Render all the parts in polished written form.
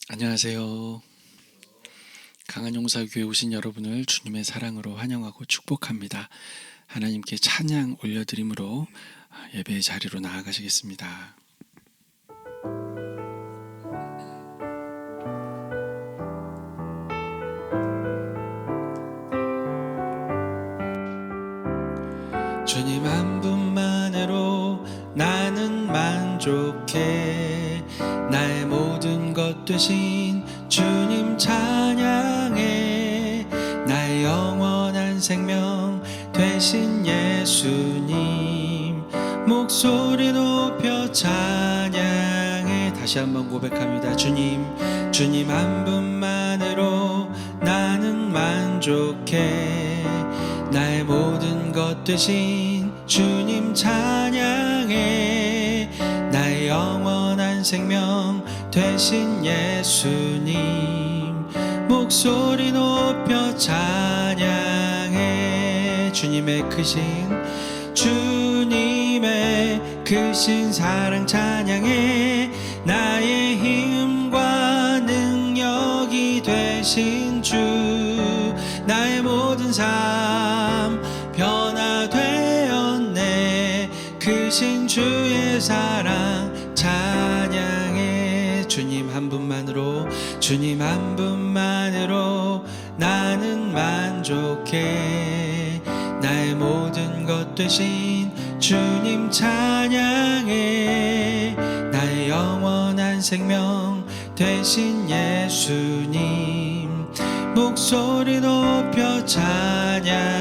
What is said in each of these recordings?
안녕하세요. 강한용사교회 오신 여러분을 주님의 사랑으로 환영하고 축복합니다. 하나님께 찬양 올려드림으로 예배의 자리로 나아가시겠습니다. 주님 한 분만으로 나는 만족해. 나의 모든 것 되신 주님 찬양해. 나의 영원한 생명 되신 예수님 목소리 높여 찬양해. 다시 한번 고백합니다. 주님 한 분만으로 나는 만족해. 나의 모든 것 되신 주님 찬양해. 나의 영원한 생명 되신 예수님 목소리 높여 찬양해. 주님의 크신 사랑 찬양해. 나의 힘과 능력이 되신 주 나의 모든 삶 변화되었네. 크신 주의 사랑 찬양해. 주님 한 분만으로 나는 만족해. 나의 모든 것 되신 주님 찬양해. 나의 영원한 생명 되신 예수님 목소리 높여 찬양해.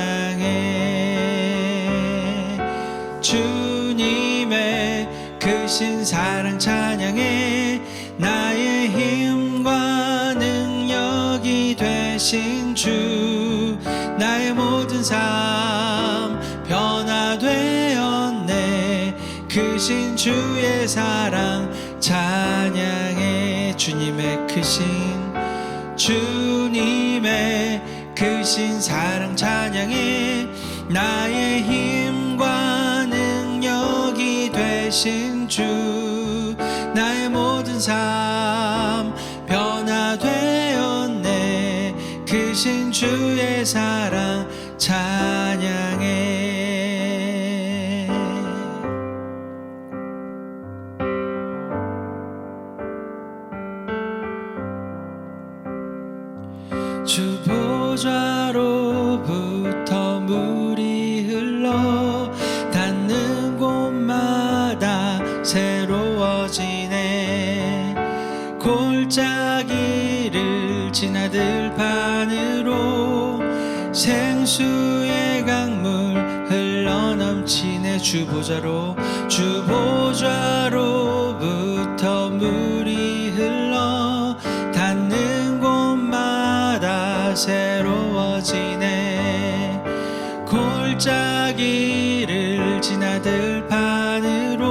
주님의 크신 사랑 찬양해. 나의 힘과 능력이 되신 주 나의 모든 삶 변화되었네. 크신 주의 사랑 찬양해. 주님의 크신 사랑 찬양해. 나의 힘과 능력이 되신 주 나의 모든 삶 변화되었네. 크신 주의 사랑 찬양해. 주 보좌로부터 물이 흘러 닿는 곳마다 새로워지네. 골짜기를 지나 들판으로 생수의 강물 흘러넘치네. 주 보좌로부터 물이 흘러 닿는 곳마다 새로워지네. 골짜기를 지나 들판으로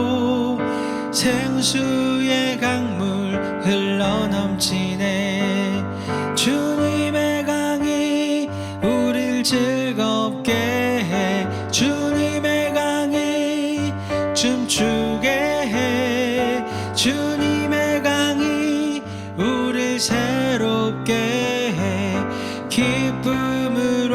생수의 강물 흘러넘치네. 주님의 강이 우릴 즐겁게 해. 주님의 강이 춤추게 해. 주님의 강이 우릴 새롭게 해. 기쁨으로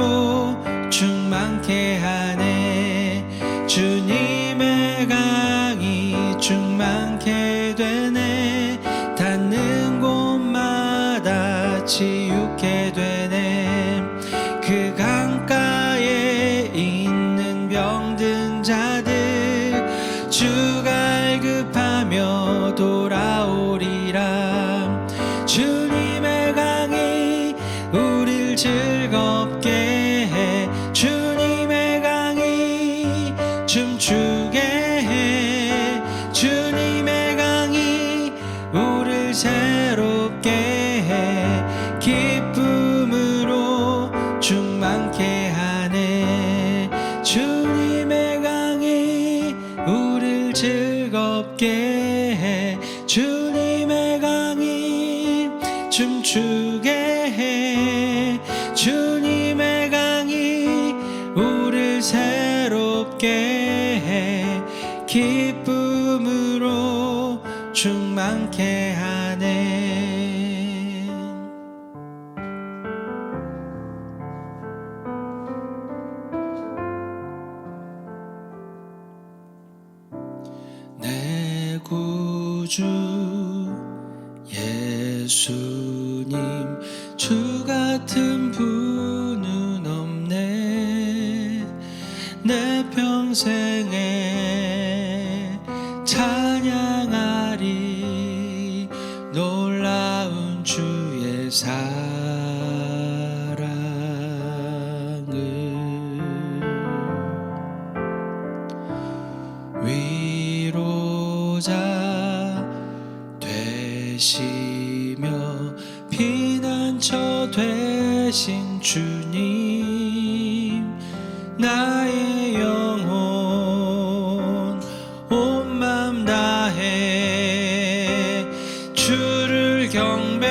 충만케 하네. 주님의 강이 충만케 되네. 닿는 곳마다 치유케 되네. 그 강가에 있는 병든 자들 주 갈급하며 돌아오리라. 주님의 강이 우릴 즐겁게 해. 주님의 강이 춤추게 해. 주님의 강이 우릴 새롭게 해. 기쁨으로 충만케 하네. 주님의 강이 우릴 즐겁게 해. 주님의 강이 춤추게 해. 주님의 강이 우릴 새롭게 해. 기쁨으로 충만케 하네. 구주 예수님, 주 같은 분은 없네. 내 평생에 찬양하리 놀라운 주의 사랑을. 위로자 되시며 피난처 되신 주님, 나의 영혼 온 맘 다해 주를 경배합니다.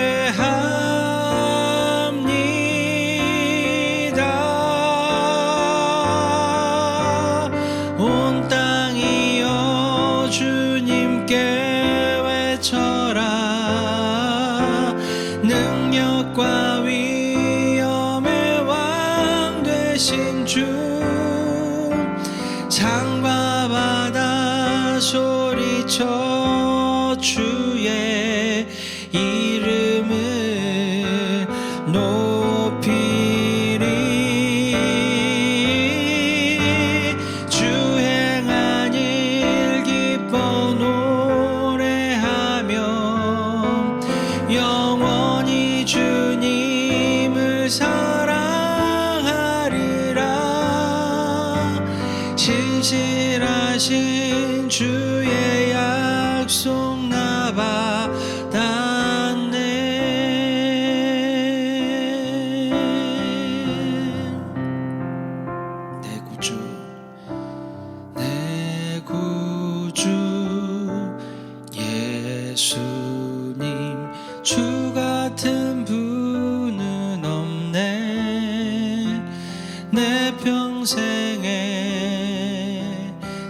온 땅이여 주님께 외쳐라. 능력과 위엄의 왕 되신 주, 산과 바다 소리쳐 주의 이름을 높이리. 주 행한 일 기뻐 노래하며 영원히 주님을 사랑하리라. 신실하신 주의 약속 나 받았네. 내 구주 예수님, 주 같은 분은 없네. 내 평생에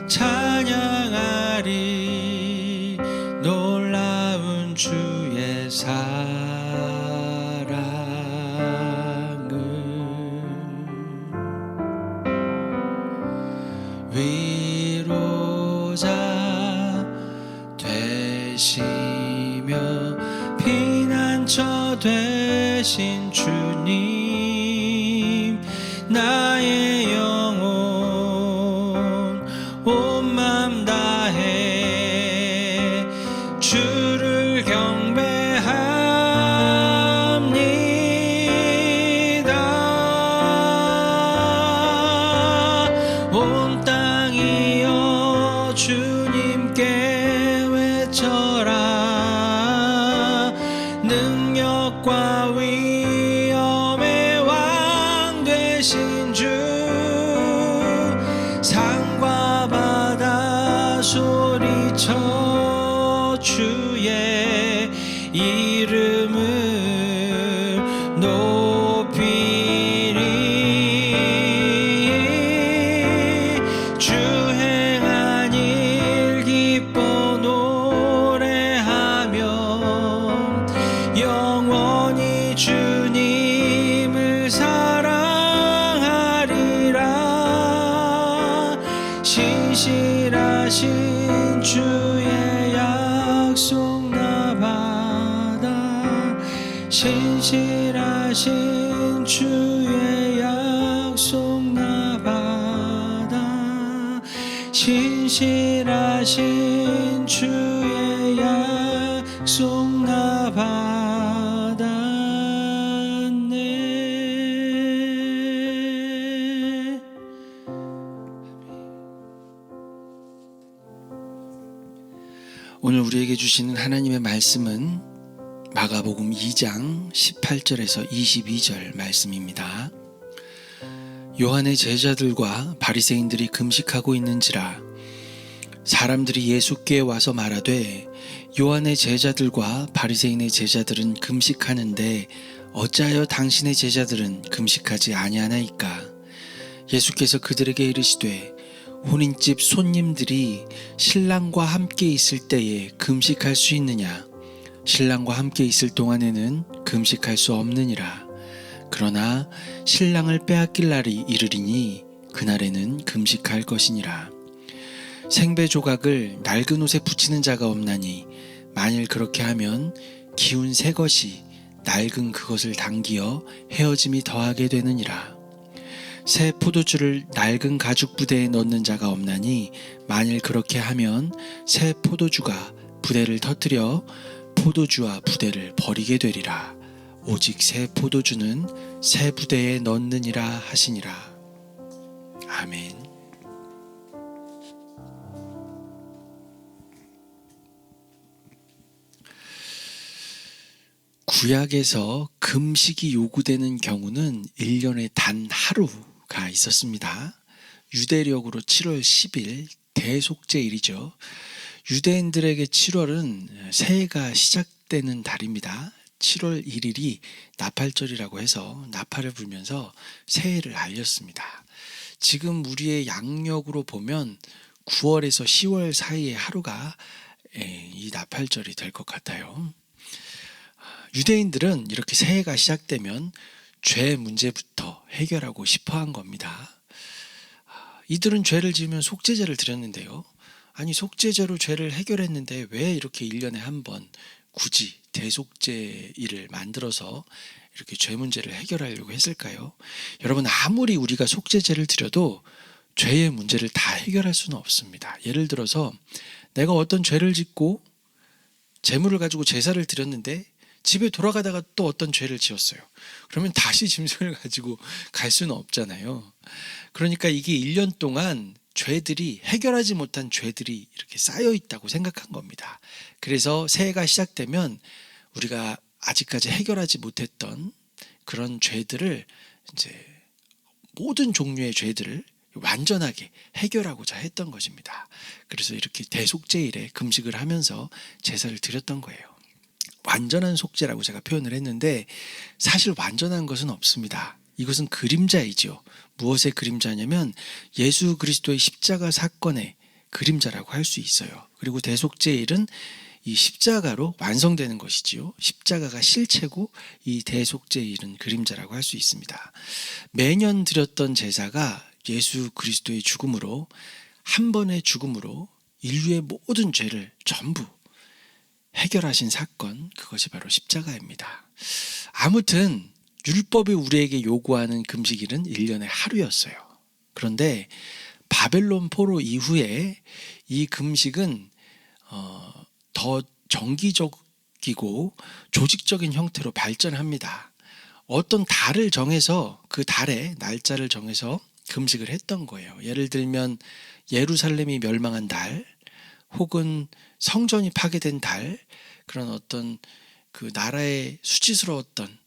찬양하리 놀라운 주의 사랑을. 위로자 되시며 피난처 되신 주님, 나의 영혼 온 맘 다해 주를 경배합니다. 온 땅이여 주님께 외쳐라. 능력과 위엄의 왕 되신 주, 산과 바다 소리쳐 주의 이름을 높이리. 주 행한 일 기뻐 노래하며 영원히 주님을 사랑하리라. 신실하신 주의 약속 나 받아. 신실하신 주의 약속 나 받아. 신실하신 주의 약속 나 받았네. 오늘 우리에게 주시는 하나님의 말씀은 마가복음 2장 18절에서 22절 말씀입니다. 요한의 제자들과 바리새인들이 금식하고 있는지라 사람들이 예수께 와서 말하되, 요한의 제자들과 바리새인의 제자들은 금식하는데 어찌하여 당신의 제자들은 금식하지 아니하나이까? 예수께서 그들에게 이르시되, 혼인집 손님들이 신랑과 함께 있을 때에 금식할 수 있느냐? 신랑과 함께 있을 동안에는 금식할 수 없느니라. 그러나 신랑을 빼앗길 날이 이르리니 그날에는 금식할 것이니라. 생배 조각을 낡은 옷에 붙이는 자가 없나니 만일 그렇게 하면 기운 새 것이 낡은 그것을 당기어 헤어짐이 더하게 되느니라. 새 포도주를 낡은 가죽 부대에 넣는 자가 없나니 만일 그렇게 하면 새 포도주가 부대를 터뜨려 포도주와 부대를 버리게 되리라. 오직 새 포도주는 새 부대에 넣느니라 하시니라. 아멘. 구약에서 금식이 요구되는 경우는 1년에 단 하루가 있었습니다. 유대력으로 7월 10일 대속죄일이죠. 유대인들에게 7월은 새해가 시작되는 달입니다. 7월 1일이 나팔절이라고 해서 나팔을 불면서 새해를 알렸습니다. 지금 우리의 양력으로 보면 9월에서 10월 사이의 하루가 이 나팔절이 될 것 같아요. 유대인들은 이렇게 새해가 시작되면 죄 문제부터 해결하고 싶어 한 겁니다. 이들은 죄를 지으면 속죄제를 드렸는데요. 아니, 속죄제로 죄를 해결했는데 왜 이렇게 1년에 한 번 굳이 대속죄일을 만들어서 이렇게 죄 문제를 해결하려고 했을까요? 여러분, 아무리 우리가 속죄제를 드려도 죄의 문제를 다 해결할 수는 없습니다. 예를 들어서 내가 어떤 죄를 짓고 재물을 가지고 제사를 드렸는데 집에 돌아가다가 또 어떤 죄를 지었어요. 그러면 다시 짐승을 가지고 갈 수는 없잖아요. 그러니까 이게 1년 동안 죄들이, 해결하지 못한 죄들이 이렇게 쌓여 있다고 생각한 겁니다. 그래서 새해가 시작되면 우리가 아직까지 해결하지 못했던 그런 죄들을, 이제 모든 종류의 죄들을 완전하게 해결하고자 했던 것입니다. 그래서 이렇게 대속죄일에 금식을 하면서 제사를 드렸던 거예요. 완전한 속죄라고 제가 표현을 했는데 사실 완전한 것은 없습니다. 이것은 그림자이죠. 무엇의 그림자냐면 예수 그리스도의 십자가 사건의 그림자라고 할 수 있어요. 그리고 대속죄일은 이 십자가로 완성되는 것이지요. 십자가가 실체고 이 대속죄일은 그림자라고 할 수 있습니다. 매년 드렸던 제사가 예수 그리스도의 죽음으로, 한 번의 죽음으로 인류의 모든 죄를 전부 해결하신 사건, 그것이 바로 십자가입니다. 아무튼 율법이 우리에게 요구하는 금식일은 1년에 하루였어요. 그런데 바벨론 포로 이후에 이 금식은 더 정기적이고 조직적인 형태로 발전합니다. 어떤 달을 정해서 그 달에 날짜를 정해서 금식을 했던 거예요. 예를 들면 예루살렘이 멸망한 달, 혹은 성전이 파괴된 달, 그런 어떤 그 나라의 수치스러웠던,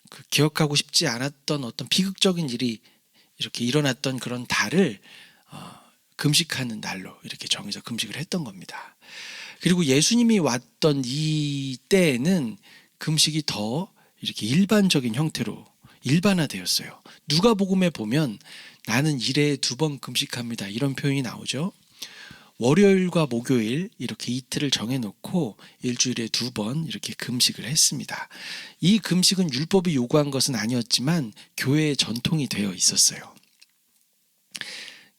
그 기억하고 싶지 않았던 어떤 비극적인 일이 이렇게 일어났던 그런 달을 금식하는 날로 이렇게 정해서 금식을 했던 겁니다. 그리고 예수님이 왔던 이 때에는 금식이 더 이렇게 일반적인 형태로 일반화되었어요. 누가복음에 보면 나는 1회에 2번 금식합니다, 이런 표현이 나오죠. 월요일과 목요일 이렇게 이틀을 정해놓고 일주일에 2번 이렇게 금식을 했습니다. 이 금식은 율법이 요구한 것은 아니었지만 교회의 전통이 되어 있었어요.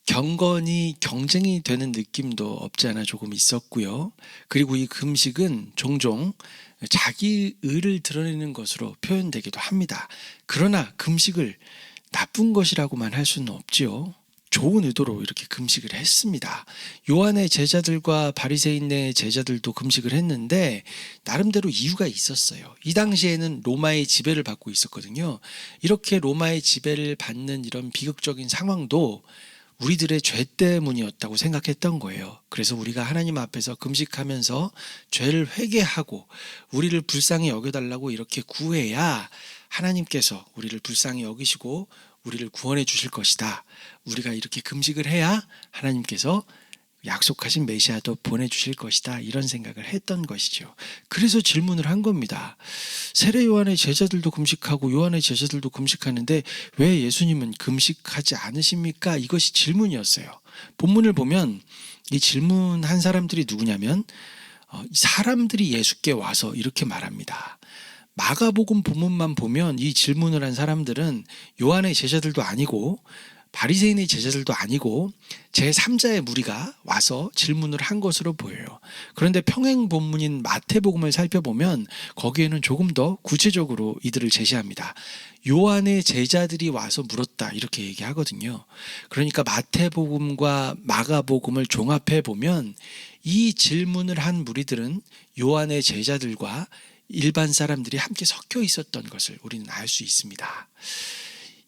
경건이 경쟁이 되는 느낌도 없지 않아 조금 있었고요. 그리고 이 금식은 종종 자기 의를 드러내는 것으로 표현되기도 합니다. 그러나 금식을 나쁜 것이라고만 할 수는 없지요. 좋은 의도로 이렇게 금식을 했습니다. 요한의 제자들과 바리새인의 제자들도 금식을 했는데 나름대로 이유가 있었어요. 이 당시에는 로마의 지배를 받고 있었거든요. 이렇게 로마의 지배를 받는 이런 비극적인 상황도 우리들의 죄 때문이었다고 생각했던 거예요. 그래서 우리가 하나님 앞에서 금식하면서 죄를 회개하고 우리를 불쌍히 여겨달라고 이렇게 구해야 하나님께서 우리를 불쌍히 여기시고 우리를 구원해 주실 것이다. 우리가 이렇게 금식을 해야 하나님께서 약속하신 메시아도 보내주실 것이다, 이런 생각을 했던 것이죠. 그래서 질문을 한 겁니다. 세례 요한의 제자들도 금식하고 요한의 제자들도 금식하는데 왜 예수님은 금식하지 않으십니까? 이것이 질문이었어요. 본문을 보면 이 질문한 사람들이 누구냐면 사람들이 예수께 와서 이렇게 말합니다. 마가복음 본문만 보면 이 질문을 한 사람들은 요한의 제자들도 아니고 바리새인의 제자들도 아니고 제3자의 무리가 와서 질문을 한 것으로 보여요. 그런데 평행 본문인 마태복음을 살펴보면 거기에는 조금 더 구체적으로 이들을 제시합니다. 요한의 제자들이 와서 물었다 이렇게 얘기하거든요. 그러니까 마태복음과 마가복음을 종합해 보면 이 질문을 한 무리들은 요한의 제자들과 일반 사람들이 함께 섞여 있었던 것을 우리는 알 수 있습니다.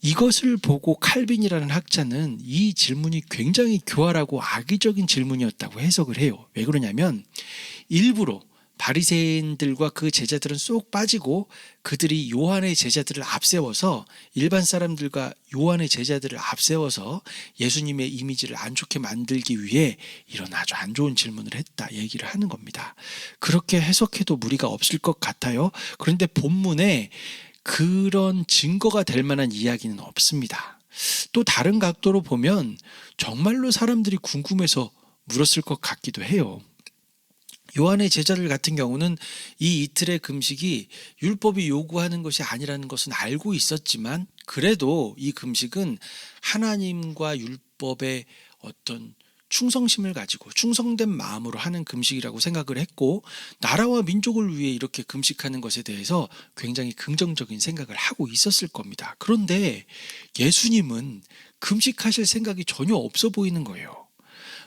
이것을 보고 칼빈이라는 학자는 이 질문이 굉장히 교활하고 악의적인 질문이었다고 해석을 해요. 왜 그러냐면 일부러 바리새인들과 그 제자들은 쏙 빠지고 그들이 요한의 제자들을 앞세워서 일반 사람들과 요한의 제자들을 앞세워서 예수님의 이미지를 안 좋게 만들기 위해 이런 아주 안 좋은 질문을 했다 얘기를 하는 겁니다. 그렇게 해석해도 무리가 없을 것 같아요. 그런데 본문에 그런 증거가 될 만한 이야기는 없습니다. 또 다른 각도로 보면 정말로 사람들이 궁금해서 물었을 것 같기도 해요. 요한의 제자들 같은 경우는 이 이틀의 금식이 율법이 요구하는 것이 아니라는 것은 알고 있었지만 그래도 이 금식은 하나님과 율법의 어떤 충성심을 가지고 충성된 마음으로 하는 금식이라고 생각을 했고 나라와 민족을 위해 이렇게 금식하는 것에 대해서 굉장히 긍정적인 생각을 하고 있었을 겁니다. 그런데 예수님은 금식하실 생각이 전혀 없어 보이는 거예요.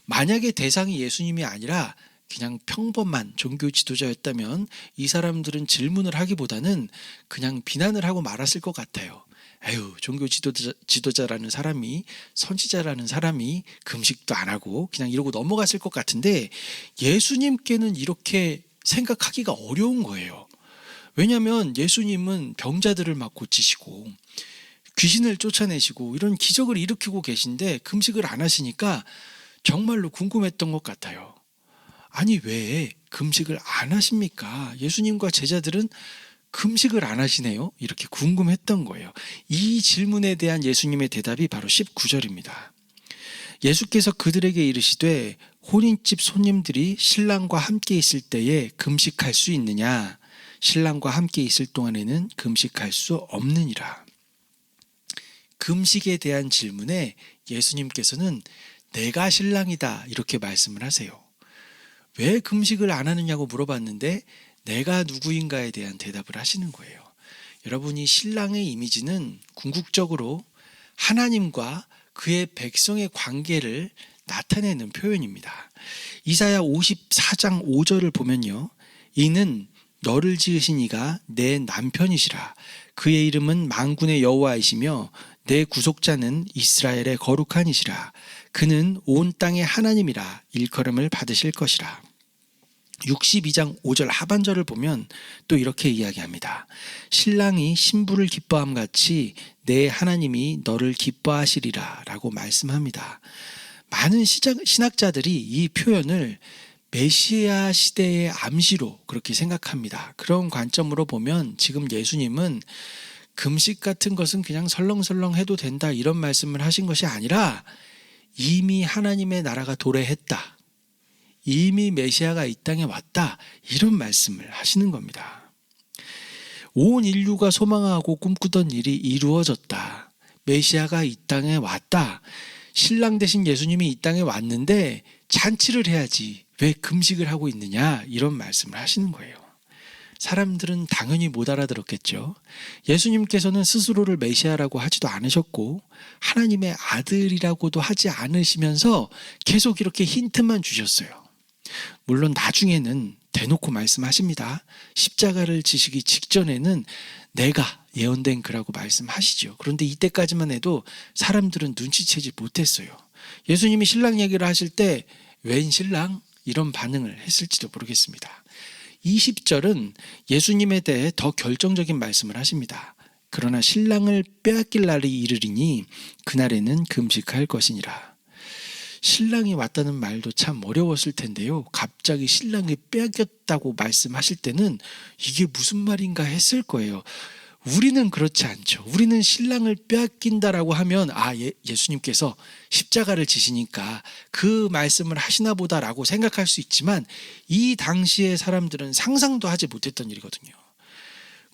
만약에 대상이 예수님이 아니라 그냥 평범한 종교 지도자였다면 이 사람들은 질문을 하기보다는 그냥 비난을 하고 말았을 것 같아요. 에휴, 종교 지도자라는 사람이, 선지자라는 사람이 금식도 안 하고 그냥 이러고 넘어갔을 것 같은데 예수님께는 이렇게 생각하기가 어려운 거예요. 왜냐하면 예수님은 병자들을 막 고치시고 귀신을 쫓아내시고 이런 기적을 일으키고 계신데 금식을 안 하시니까 정말로 궁금했던 것 같아요. 아니 왜 금식을 안 하십니까? 예수님과 제자들은 금식을 안 하시네요? 이렇게 궁금했던 거예요. 이 질문에 대한 예수님의 대답이 바로 19절입니다. 예수께서 그들에게 이르시되 혼인집 손님들이 신랑과 함께 있을 때에 금식할 수 있느냐? 신랑과 함께 있을 동안에는 금식할 수 없느니라. 금식에 대한 질문에 예수님께서는 내가 신랑이다 이렇게 말씀을 하세요. 왜 금식을 안 하느냐고 물어봤는데 내가 누구인가에 대한 대답을 하시는 거예요. 여러분이 신랑의 이미지는 궁극적으로 하나님과 그의 백성의 관계를 나타내는 표현입니다. 이사야 54장 5절을 보면요. 이는 너를 지으신 이가 내 남편이시라. 그의 이름은 만군의 여호와이시며 내 구속자는 이스라엘의 거룩한 이시라. 그는 온 땅의 하나님이라 일컬음을 받으실 것이라. 62장 5절 하반절을 보면 또 이렇게 이야기합니다. 신랑이 신부를 기뻐함 같이 내 하나님이 너를 기뻐하시리라 라고 말씀합니다. 많은 신학자들이 이 표현을 메시아 시대의 암시로 그렇게 생각합니다. 그런 관점으로 보면 지금 예수님은 금식 같은 것은 그냥 설렁설렁 해도 된다 이런 말씀을 하신 것이 아니라 이미 하나님의 나라가 도래했다. 이미 메시아가 이 땅에 왔다. 이런 말씀을 하시는 겁니다. 온 인류가 소망하고 꿈꾸던 일이 이루어졌다. 메시아가 이 땅에 왔다. 신랑 되신 예수님이 이 땅에 왔는데 잔치를 해야지. 왜 금식을 하고 있느냐? 이런 말씀을 하시는 거예요. 사람들은 당연히 못 알아들었겠죠. 예수님께서는 스스로를 메시아라고 하지도 않으셨고 하나님의 아들이라고도 하지 않으시면서 계속 이렇게 힌트만 주셨어요. 물론 나중에는 대놓고 말씀하십니다. 십자가를 지시기 직전에는 내가 예언된 그라고 말씀하시죠. 그런데 이때까지만 해도 사람들은 눈치채지 못했어요. 예수님이 신랑 얘기를 하실 때 웬 신랑? 이런 반응을 했을지도 모르겠습니다. 20절은 예수님에 대해 더 결정적인 말씀을 하십니다. 그러나 신랑을 빼앗길 날이 이르리니 그날에는 금식할 것이니라. 신랑이 왔다는 말도 참 어려웠을 텐데요. 갑자기 신랑이 빼앗겼다고 말씀하실 때는 이게 무슨 말인가 했을 거예요. 우리는 그렇지 않죠. 우리는 신랑을 빼앗긴다라고 하면 예수님께서 십자가를 지시니까 그 말씀을 하시나 보다라고 생각할 수 있지만 이 당시의 사람들은 상상도 하지 못했던 일이거든요.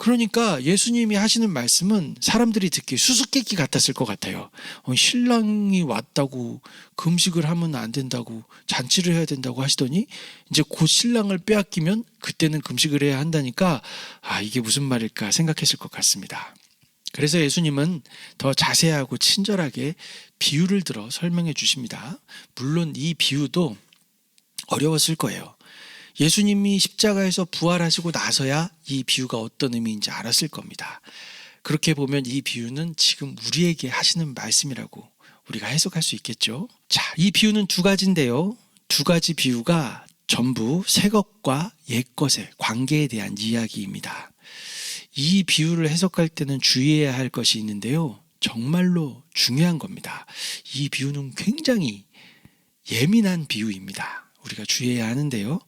그러니까 예수님이 하시는 말씀은 사람들이 듣기 수수께끼 같았을 것 같아요. 신랑이 왔다고 금식을 하면 안 된다고, 잔치를 해야 된다고 하시더니 이제 곧 신랑을 빼앗기면 그때는 금식을 해야 한다니까 이게 무슨 말일까 생각했을 것 같습니다. 그래서 예수님은 더 자세하고 친절하게 비유를 들어 설명해 주십니다. 물론 이 비유도 어려웠을 거예요. 예수님이 십자가에서 부활하시고 나서야 이 비유가 어떤 의미인지 알았을 겁니다. 그렇게 보면 이 비유는 지금 우리에게 하시는 말씀이라고 우리가 해석할 수 있겠죠. 자, 이 비유는 두 가지인데요. 두 가지 비유가 전부 새 것과 옛 것의 관계에 대한 이야기입니다. 이 비유를 해석할 때는 주의해야 할 것이 있는데요. 정말로 중요한 겁니다. 이 비유는 굉장히 예민한 비유입니다. 우리가 주의해야 하는데요.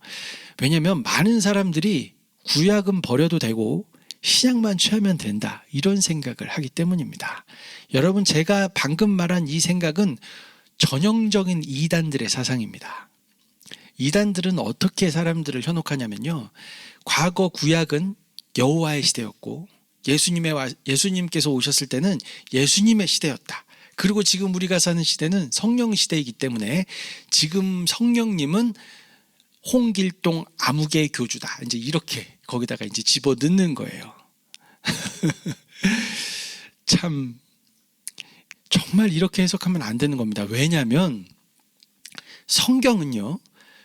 왜냐하면 많은 사람들이 구약은 버려도 되고 신약만 취하면 된다, 이런 생각을 하기 때문입니다. 여러분, 제가 방금 말한 이 생각은 전형적인 이단들의 사상입니다. 이단들은 어떻게 사람들을 현혹하냐면요, 과거 구약은 여호와의 시대였고 예수님께서 오셨을 때는 예수님의 시대였다. 그리고 지금 우리가 사는 시대는 성령 시대이기 때문에 지금 성령님은 홍길동 아무개 교주다, 이제 이렇게 거기다가 이제 집어 넣는 거예요. 참, 정말 이렇게 해석하면 안 되는 겁니다. 왜냐하면 성경은요,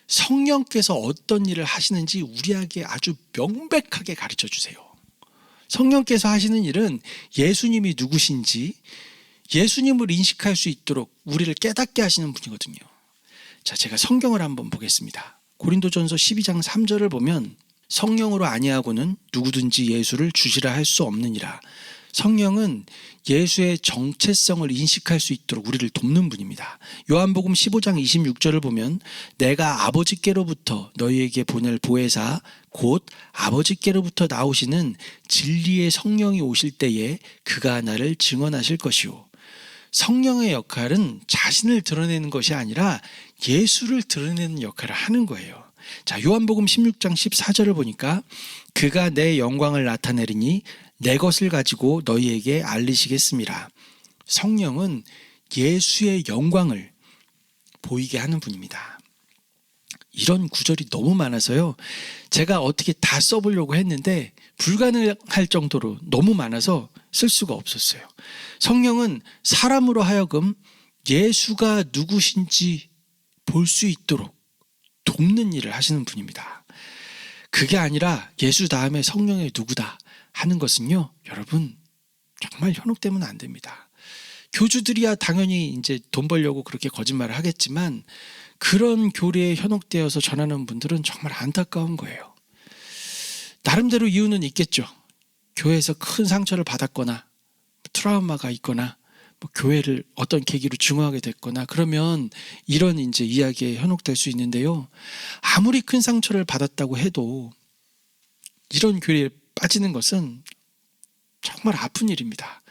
성령께서 어떤 일을 하시는지 우리에게 아주 명백하게 가르쳐 주세요. 성령께서 하시는 일은 예수님이 누구신지, 예수님을 인식할 수 있도록 우리를 깨닫게 하시는 분이거든요. 자, 제가 성경을 한번 보겠습니다. 고린도전서 12장 3절을 보면 성령으로 아니하고는 누구든지 예수를 주시라 할 수 없느니라. 성령은 예수의 정체성을 인식할 수 있도록 우리를 돕는 분입니다. 요한복음 15장 26절을 보면 내가 아버지께로부터 너희에게 보낼 보혜사 곧 아버지께로부터 나오시는 진리의 성령이 오실 때에 그가 나를 증언하실 것이요. 성령의 역할은 자신을 드러내는 것이 아니라 예수를 드러내는 역할을 하는 거예요. 자, 요한복음 16장 14절을 보니까 그가 내 영광을 나타내리니 내 것을 가지고 너희에게 알리시겠습니다. 성령은 예수의 영광을 보이게 하는 분입니다. 이런 구절이 너무 많아서요, 제가 어떻게 다 써보려고 했는데 불가능할 정도로 너무 많아서 쓸 수가 없었어요. 성령은 사람으로 하여금 예수가 누구신지 볼 수 있도록 돕는 일을 하시는 분입니다. 그게 아니라 예수 다음에 성령의 누구다 하는 것은요, 여러분, 정말 현혹되면 안 됩니다. 교주들이야 당연히 이제 돈 벌려고 그렇게 거짓말을 하겠지만 그런 교리에 현혹되어서 전하는 분들은 정말 안타까운 거예요. 나름대로 이유는 있겠죠. 교회에서 큰 상처를 받았거나 트라우마가 있거나 교회를 어떤 계기로 증오하게 됐거나 그러면 이런 이제 이야기에 현혹될 수 있는데요. 아무리 큰 상처를 받았다고 해도 이런 교리에 빠지는 것은 정말 아픈 일입니다.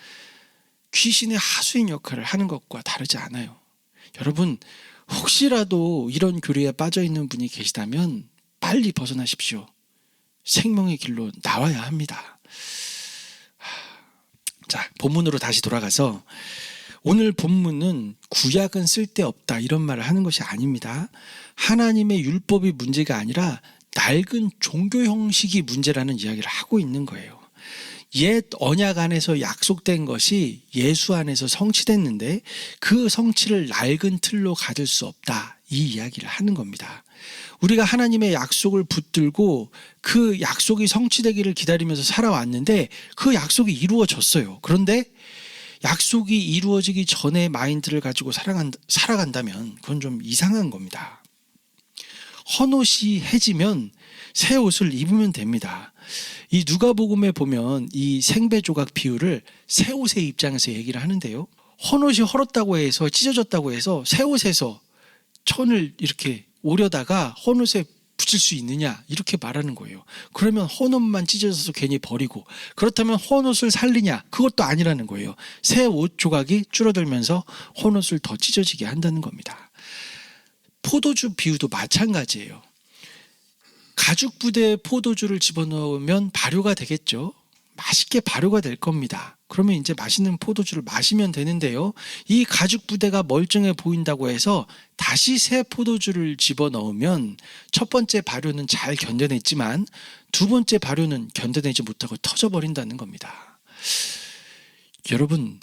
귀신의 하수인 역할을 하는 것과 다르지 않아요. 여러분, 혹시라도 이런 교리에 빠져 있는 분이 계시다면 빨리 벗어나십시오. 생명의 길로 나와야 합니다. 자, 본문으로 다시 돌아가서 오늘 본문은 구약은 쓸데없다 이런 말을 하는 것이 아닙니다. 하나님의 율법이 문제가 아니라 낡은 종교 형식이 문제라는 이야기를 하고 있는 거예요. 옛 언약 안에서 약속된 것이 예수 안에서 성취됐는데 그 성취를 낡은 틀로 가질 수 없다, 이 이야기를 하는 겁니다. 우리가 하나님의 약속을 붙들고 그 약속이 성취되기를 기다리면서 살아왔는데 그 약속이 이루어졌어요. 그런데 약속이 이루어지기 전에 마인드를 가지고 살아간다면 그건 좀 이상한 겁니다. 헌옷이 해지면 새 옷을 입으면 됩니다. 이 누가복음에 보면 이 생배 조각 비유를 새 옷의 입장에서 얘기를 하는데요. 헌옷이 헐었다고 해서 찢어졌다고 해서 새 옷에서 천을 이렇게 오려다가 헌옷에 붙일 수 있느냐 이렇게 말하는 거예요. 그러면 헌옷만 찢어져서 괜히 버리고, 그렇다면 헌옷을 살리냐, 그것도 아니라는 거예요. 새 옷 조각이 줄어들면서 헌옷을 더 찢어지게 한다는 겁니다. 포도주 비유도 마찬가지예요. 가죽 부대에 포도주를 집어넣으면 발효가 되겠죠. 맛있게 발효가 될 겁니다. 그러면 이제 맛있는 포도주를 마시면 되는데요. 이 가죽 부대가 멀쩡해 보인다고 해서 다시 새 포도주를 집어넣으면 첫 번째 발효는 잘 견뎌냈지만 두 번째 발효는 견뎌내지 못하고 터져버린다는 겁니다. 여러분,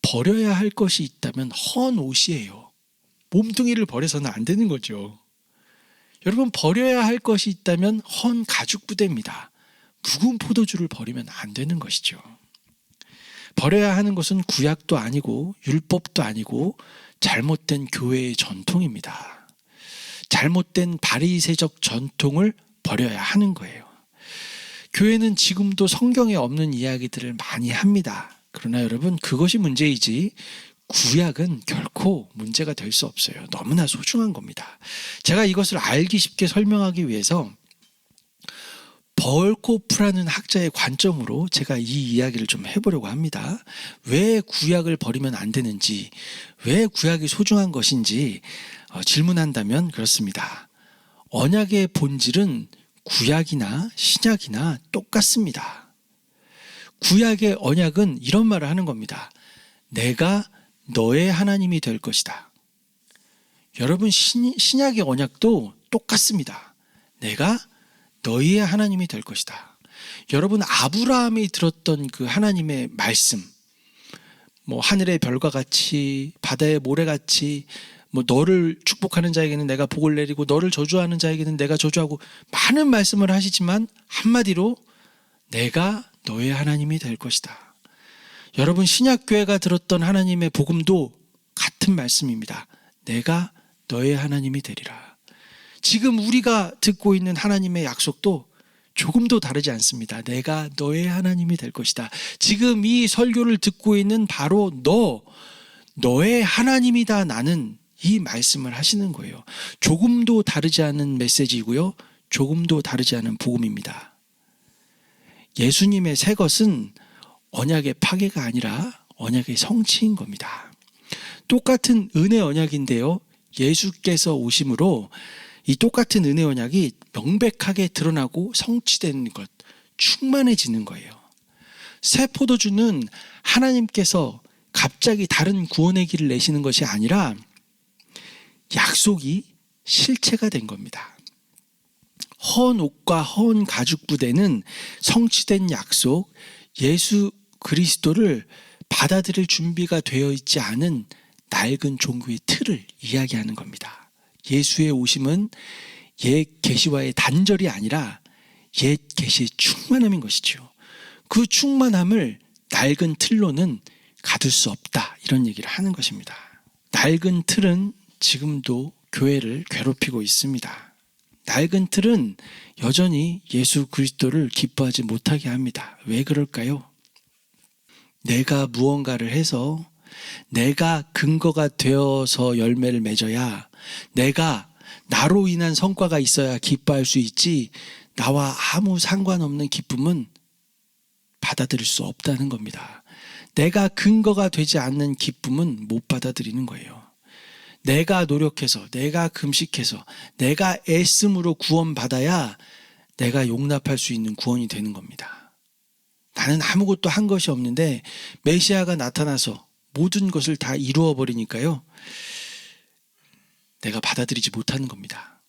버려야 할 것이 있다면 헌 옷이에요. 몸뚱이를 버려서는 안 되는 거죠. 여러분, 버려야 할 것이 있다면 헌 가죽 부대입니다. 묵은 포도주를 버리면 안 되는 것이죠. 버려야 하는 것은 구약도 아니고 율법도 아니고 잘못된 교회의 전통입니다. 잘못된 바리새적 전통을 버려야 하는 거예요. 교회는 지금도 성경에 없는 이야기들을 많이 합니다. 그러나 여러분, 그것이 문제이지 구약은 결코 문제가 될 수 없어요. 너무나 소중한 겁니다. 제가 이것을 알기 쉽게 설명하기 위해서 벌코프라는 학자의 관점으로 제가 이 이야기를 좀 해보려고 합니다. 왜 구약을 버리면 안 되는지, 왜 구약이 소중한 것인지 질문한다면 그렇습니다. 언약의 본질은 구약이나 신약이나 똑같습니다. 구약의 언약은 이런 말을 하는 겁니다. 내가 너의 하나님이 될 것이다. 여러분, 신약의 언약도 똑같습니다. 내가 너희의 하나님이 될 것이다. 여러분, 아브라함이 들었던 그 하나님의 말씀, 하늘의 별과 같이 바다의 모래같이 너를 축복하는 자에게는 내가 복을 내리고 너를 저주하는 자에게는 내가 저주하고 많은 말씀을 하시지만 한마디로 내가 너의 하나님이 될 것이다. 여러분, 신약교회가 들었던 하나님의 복음도 같은 말씀입니다. 내가 너의 하나님이 되리라. 지금 우리가 듣고 있는 하나님의 약속도 조금도 다르지 않습니다. 내가 너의 하나님이 될 것이다. 지금 이 설교를 듣고 있는 바로 너의 하나님이다 나는 이 말씀을 하시는 거예요. 조금도 다르지 않은 메시지이고요. 조금도 다르지 않은 복음입니다. 예수님의 새 것은 언약의 파괴가 아니라 언약의 성취인 겁니다. 똑같은 은혜 언약인데요. 예수께서 오심으로 이 똑같은 은혜 언약이 명백하게 드러나고 성취되는 것, 충만해지는 거예요. 새 포도주는 하나님께서 갑자기 다른 구원의 길을 내시는 것이 아니라 약속이 실체가 된 겁니다. 헌 옷과 헌 가죽 부대는 성취된 약속, 예수 그리스도를 받아들일 준비가 되어 있지 않은 낡은 종교의 틀을 이야기하는 겁니다. 예수의 오심은 옛 계시와의 단절이 아니라 옛 계시의 충만함인 것이죠. 그 충만함을 낡은 틀로는 가둘 수 없다, 이런 얘기를 하는 것입니다. 낡은 틀은 지금도 교회를 괴롭히고 있습니다. 낡은 틀은 여전히 예수 그리스도를 기뻐하지 못하게 합니다. 왜 그럴까요? 내가 무언가를 해서 내가 근거가 되어서 열매를 맺어야, 내가 나로 인한 성과가 있어야 기뻐할 수 있지, 나와 아무 상관없는 기쁨은 받아들일 수 없다는 겁니다. 내가 근거가 되지 않는 기쁨은 못 받아들이는 거예요. 내가 노력해서, 내가 금식해서, 내가 애씀으로 구원받아야 내가 용납할 수 있는 구원이 되는 겁니다. 나는 아무것도 한 것이 없는데 메시아가 나타나서 모든 것을 다 이루어 버리니까요, 내가 받아들이지 못하는 겁니다.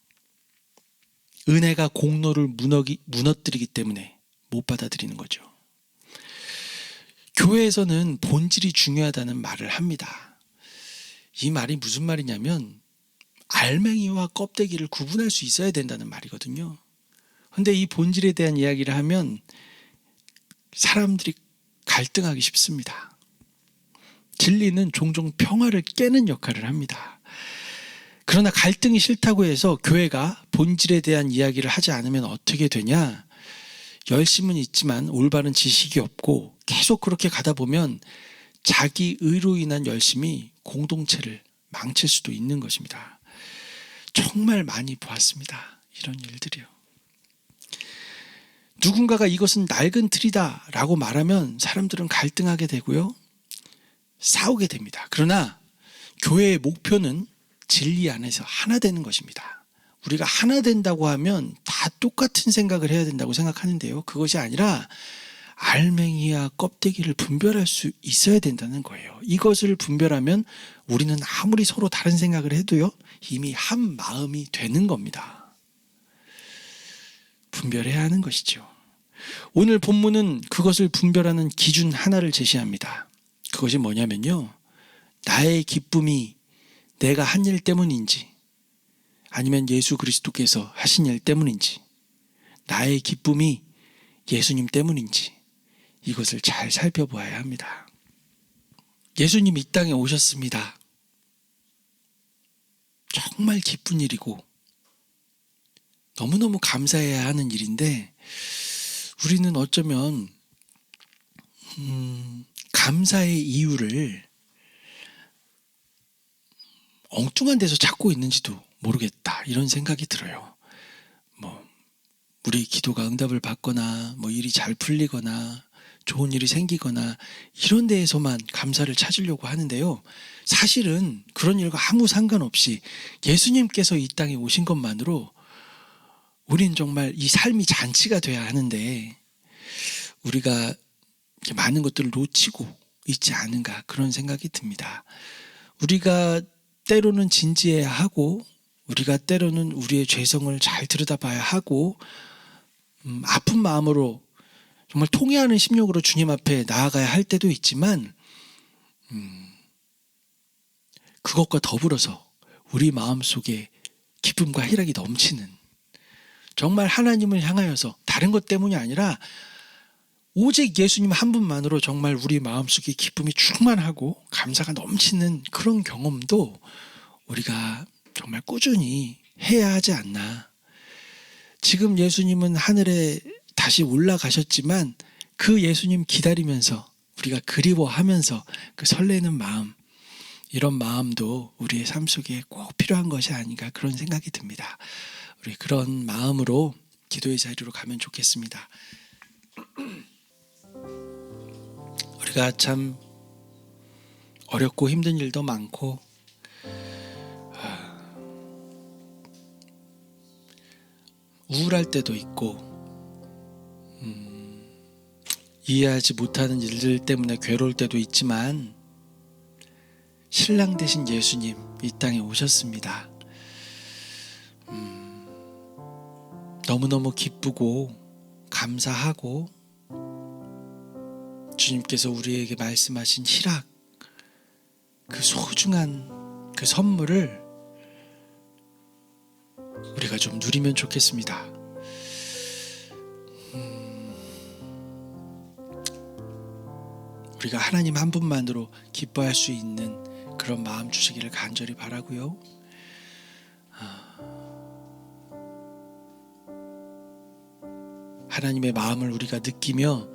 은혜가 공로를 무너뜨리기 때문에 못 받아들이는 거죠. 교회에서는 본질이 중요하다는 말을 합니다. 이 말이 무슨 말이냐면 알맹이와 껍데기를 구분할 수 있어야 된다는 말이거든요. 그런데 이 본질에 대한 이야기를 하면 사람들이 갈등하기 쉽습니다. 진리는 종종 평화를 깨는 역할을 합니다. 그러나 갈등이 싫다고 해서 교회가 본질에 대한 이야기를 하지 않으면 어떻게 되냐? 열심은 있지만 올바른 지식이 없고 계속 그렇게 가다 보면 자기 의로 인한 열심이 공동체를 망칠 수도 있는 것입니다. 정말 많이 보았습니다. 이런 일들이요. 누군가가 이것은 낡은 틀이다 라고 말하면 사람들은 갈등하게 되고요, 싸우게 됩니다. 그러나 교회의 목표는 진리 안에서 하나 되는 것입니다. 우리가 하나 된다고 하면 다 똑같은 생각을 해야 된다고 생각하는데요, 그것이 아니라 알맹이와 껍데기를 분별할 수 있어야 된다는 거예요. 이것을 분별하면 우리는 아무리 서로 다른 생각을 해도요, 이미 한 마음이 되는 겁니다. 분별해야 하는 것이죠. 오늘 본문은 그것을 분별하는 기준 하나를 제시합니다. 그것이 뭐냐면요, 나의 기쁨이 내가 한 일 때문인지 아니면 예수 그리스도께서 하신 일 때문인지, 나의 기쁨이 예수님 때문인지 이것을 잘 살펴보아야 합니다. 예수님이 이 땅에 오셨습니다. 정말 기쁜 일이고 너무너무 감사해야 하는 일인데, 우리는 어쩌면 감사의 이유를 엉뚱한 데서 찾고 있는지도 모르겠다, 이런 생각이 들어요. 우리 기도가 응답을 받거나 일이 잘 풀리거나 좋은 일이 생기거나 이런 데에서만 감사를 찾으려고 하는데요, 사실은 그런 일과 아무 상관없이 예수님께서 이 땅에 오신 것만으로 우린 정말 이 삶이 잔치가 돼야 하는데, 우리가 많은 것들을 놓치고 있지 않은가, 그런 생각이 듭니다. 우리가 때로는 진지해야 하고, 우리가 때로는 우리의 죄성을 잘 들여다봐야 하고, 아픈 마음으로 정말 통회하는 심령으로 주님 앞에 나아가야 할 때도 있지만, 그것과 더불어서 우리 마음속에 기쁨과 희락이 넘치는, 정말 하나님을 향하여서 다른 것 때문이 아니라 오직 예수님 한 분만으로 정말 우리 마음속에 기쁨이 충만하고 감사가 넘치는 그런 경험도 우리가 정말 꾸준히 해야 하지 않나. 지금 예수님은 하늘에 다시 올라가셨지만 그 예수님 기다리면서 우리가 그리워하면서 그 설레는 마음, 이런 마음도 우리의 삶 속에 꼭 필요한 것이 아닌가, 그런 생각이 듭니다. 우리 그런 마음으로 기도의 자리로 가면 좋겠습니다. 우리가 참 어렵고 힘든 일도 많고 우울할 때도 있고 이해하지 못하는 일들 때문에 괴로울 때도 있지만, 신랑 되신 예수님 이 땅에 오셨습니다. 너무너무 기쁘고 감사하고, 주님께서 우리에게 말씀하신 희락, 그 소중한 그 선물을 우리가 좀 누리면 좋겠습니다. 우리가 하나님 한 분만으로 기뻐할 수 있는 그런 마음 주시기를 간절히 바라고요. 하나님의 마음을 우리가 느끼며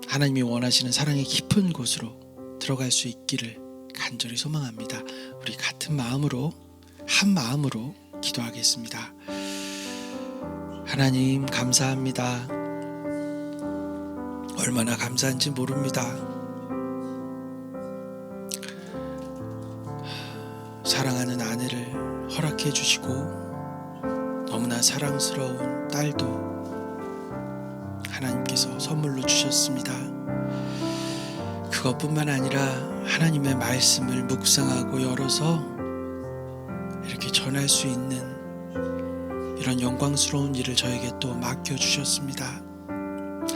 하나님이 원하시는 사랑의 깊은 곳으로 들어갈 수 있기를 간절히 소망합니다. 우리 같은 마음으로, 한 마음으로 기도하겠습니다. 하나님 감사합니다. 얼마나 감사한지 모릅니다. 사랑하는 아내를 허락해 주시고 너무나 사랑스러운 딸도 하나님께서 선물로 주셨습니다. 그것뿐만 아니라 하나님의 말씀을 묵상하고 열어서 이렇게 전할 수 있는 이런 영광스러운 일을 저에게 또 맡겨주셨습니다.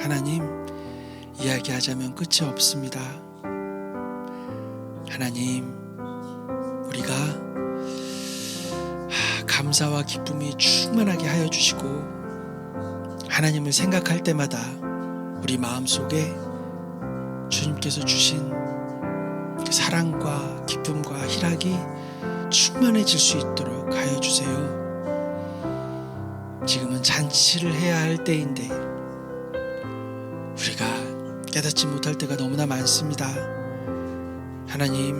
하나님, 이야기하자면 끝이 없습니다. 하나님, 우리가 감사와 기쁨이 충만하게 하여 주시고, 하나님을 생각할 때마다 우리 마음속에 주님께서 주신 그 사랑과 기쁨과 희락이 충만해질 수 있도록 하여 주세요. 지금은 잔치를 해야 할 때인데 우리가 깨닫지 못할 때가 너무나 많습니다. 하나님,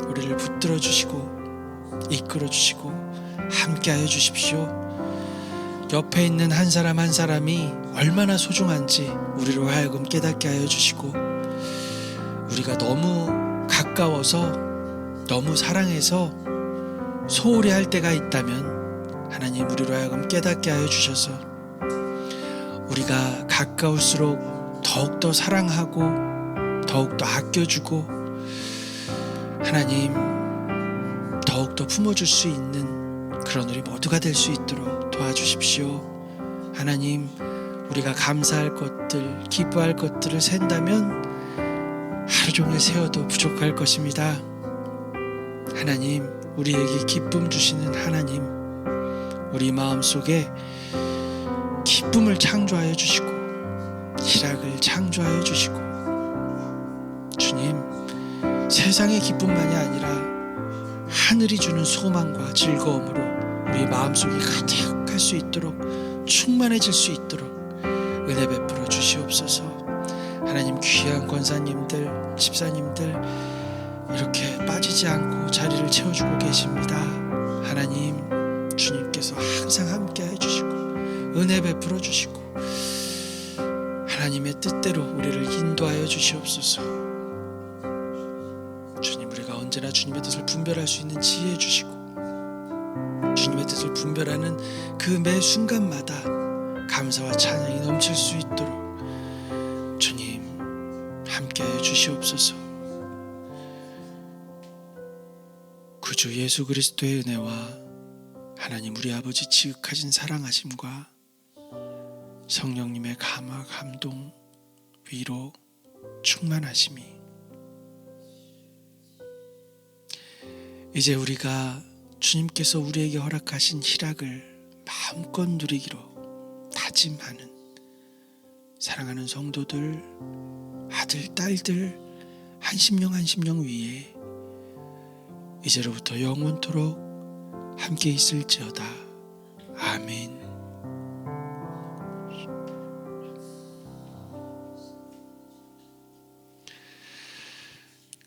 우리를 붙들어 주시고 이끌어 주시고 함께 하여 주십시오. 옆에 있는 한 사람 한 사람이 얼마나 소중한지 우리로 하여금 깨닫게 하여 주시고, 우리가 너무 가까워서 너무 사랑해서 소홀히 할 때가 있다면 하나님, 우리로 하여금 깨닫게 하여 주셔서 우리가 가까울수록 더욱더 사랑하고 더욱더 아껴주고 하나님 더욱더 품어줄 수 있는 그런 우리 모두가 될 수 있도록 도와주십시오. 하나님, 우리가 감사할 것들, 기뻐할 것들을 센다면 하루 종일 세어도 부족할 것입니다. 하나님, 우리에게 기쁨 주시는 하나님, 우리 마음속에 기쁨을 창조하여 주시고 희락을 창조하여 주시고, 주님, 세상의 기쁨만이 아니라 하늘이 주는 소망과 즐거움으로 우리 마음속이 가득할 수 있도록, 충만해질 수 있도록 은혜 베풀어 주시옵소서. 하나님, 귀한 권사님들, 집사님들 이렇게 빠지지 않고 자리를 채워주고 계십니다. 하나님, 주님께서 항상 함께 해주시고 은혜 베풀어 주시고 하나님의 뜻대로 우리를 인도하여 주시옵소서. 주님, 우리가 언제나 주님의 뜻을 분별할 수 있는 지혜 주시고 주님의 뜻을 분별하는 그 매 순간마다 감사와 찬양이 넘칠 수 있도록 주님 함께하여 주시옵소서. 구주 예수 그리스도의 은혜와 하나님 우리 아버지 지극하신 사랑하심과 성령님의 감화, 감동, 위로, 충만하심이 이제 우리가 주님께서 우리에게 허락하신 희락을 마음껏 누리기로 다짐하는 사랑하는 성도들, 아들, 딸들 한 심령 한 심령 위에 이제로부터 영원토록 함께 있을지어다. 아멘.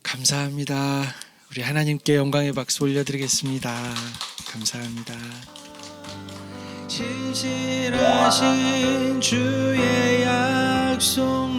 감사합니다. 우리 하나님께 영광의 박수 올려드리겠습니다. 감사합니다. 진실하신 주의 약속